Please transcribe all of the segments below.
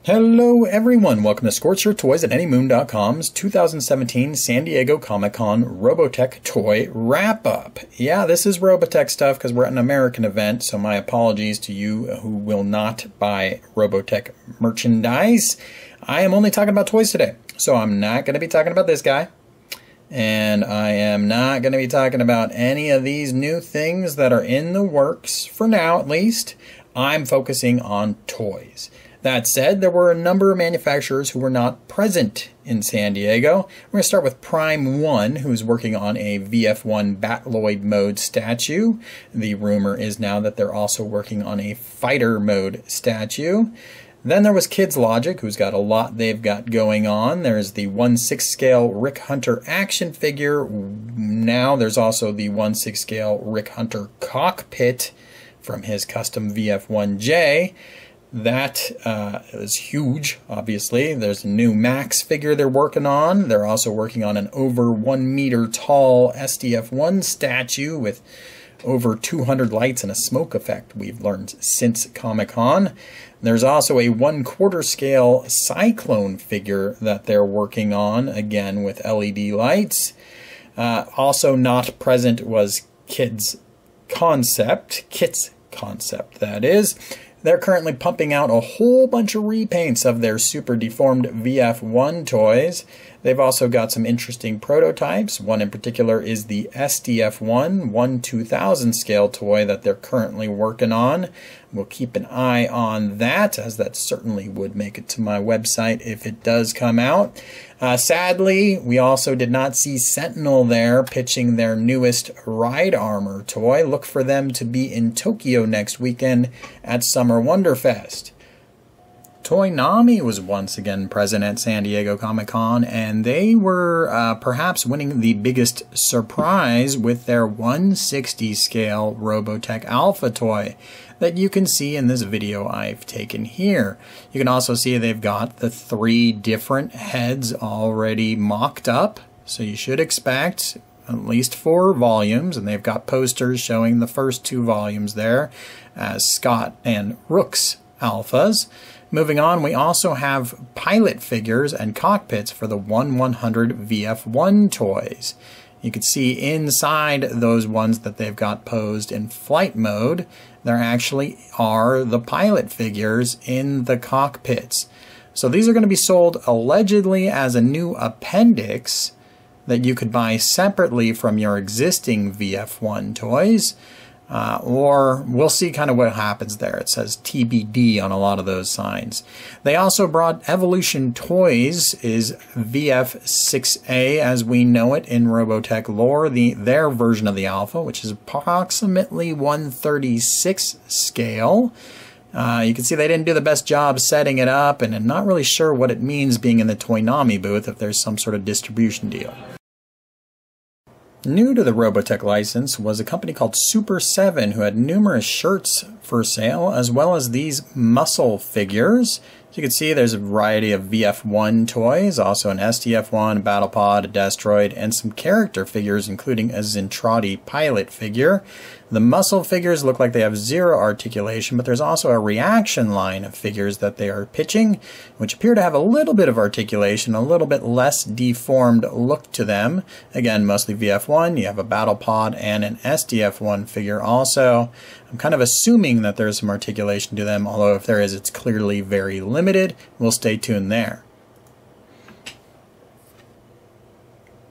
Hello everyone, welcome to Scorch Your Toys at Anymoon.com's 2017 San Diego Comic-Con Robotech Toy Wrap-Up. Yeah, this is Robotech stuff because we're at an American event, so my apologies to you who will not buy Robotech merchandise. I am only talking about toys today, so I'm not going to be talking about this guy. And I am not going to be talking about any of these new things that are in the works, for now at least. I'm focusing on toys. That said, there were a number of manufacturers who were not present in San Diego. We're going to start with Prime 1, who's working on a VF1 Batloid mode statue. The rumor is now that they're also working on a fighter mode statue. Then there was Kids Logic, who's got a lot they've got going on. There's the 1/6 scale Rick Hunter action figure. Now there's also the 1/6 scale Rick Hunter cockpit from his custom VF1J. That is huge, obviously. There's a new Max figure they're working on. They're also working on an over 1 meter tall SDF1 statue with over 200 lights and a smoke effect, we've learned since Comic-Con. There's also a 1/4 scale Cyclone figure that they're working on, again with LED lights. Also not present was Kit's Concept, that is. They're currently pumping out a whole bunch of repaints of their super deformed VF1 toys. They've also got some interesting prototypes. One in particular is the SDF1 1/2000 scale toy that they're currently working on. We'll keep an eye on that, as that certainly would make it to my website if it does come out. Sadly, we also did not see Sentinel there pitching their newest ride armor toy. Look for them to be in Tokyo next weekend at Summer WonderFest. Toynami was once again present at San Diego Comic-Con, and they were perhaps winning the biggest surprise with their 1/60 scale Robotech Alpha toy that you can see in this video I've taken here. You can also see they've got the 3 different heads already mocked up, so you should expect at least 4 volumes, and they've got posters showing the first 2 volumes there as Scott and Rook's Alphas. Moving on, we also have pilot figures and cockpits for the 1/100 VF1 toys. You can see inside those ones that they've got posed in flight mode, there actually are the pilot figures in the cockpits. So these are going to be sold allegedly as a new appendix that you could buy separately from your existing VF1 toys. Or we'll see kind of what happens there. It says TBD on a lot of those signs. They also brought Evolution Toys is VF6A as we know it in Robotech lore, their version of the Alpha, which is approximately 1/36 scale. You can see they didn't do the best job setting it up, and I'm not really sure what it means being in the Toynami booth, if there's some sort of distribution deal. New to the Robotech license was a company called Super 7, who had numerous shirts for sale, as well as these muscle figures. As you can see, there's a variety of VF1 toys, also an SDF1, a Battle Pod, a Destroid, and some character figures, including a Zentradi pilot figure. The muscle figures look like they have 0 articulation, but there's also a reaction line of figures that they are pitching, which appear to have a little bit of articulation, a little bit less deformed look to them. Again, mostly VF1. You have a Battle Pod and an SDF1 figure also. I'm kind of assuming that there's some articulation to them, although if there is, it's clearly very limited. We'll stay tuned there.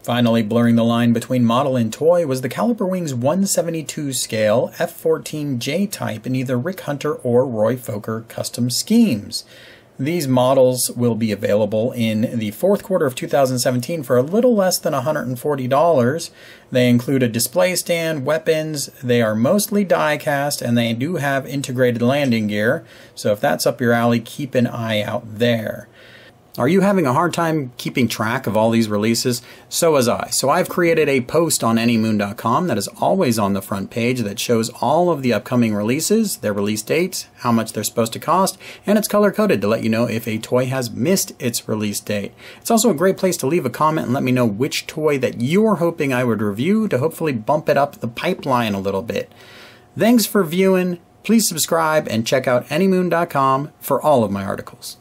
Finally, blurring the line between model and toy was the Caliper Wings 1/72 scale F14J type in either Rick Hunter or Roy Fokker custom schemes. These models will be available in the 4th quarter of 2017 for a little less than $140. They include a display stand, weapons, they are mostly die cast, and they do have integrated landing gear, so if that's up your alley, keep an eye out there. Are you having a hard time keeping track of all these releases? So was I. So I've created a post on Anymoon.com that is always on the front page that shows all of the upcoming releases, their release dates, how much they're supposed to cost, and it's color-coded to let you know if a toy has missed its release date. It's also a great place to leave a comment and let me know which toy that you're hoping I would review to hopefully bump it up the pipeline a little bit. Thanks for viewing. Please subscribe and check out Anymoon.com for all of my articles.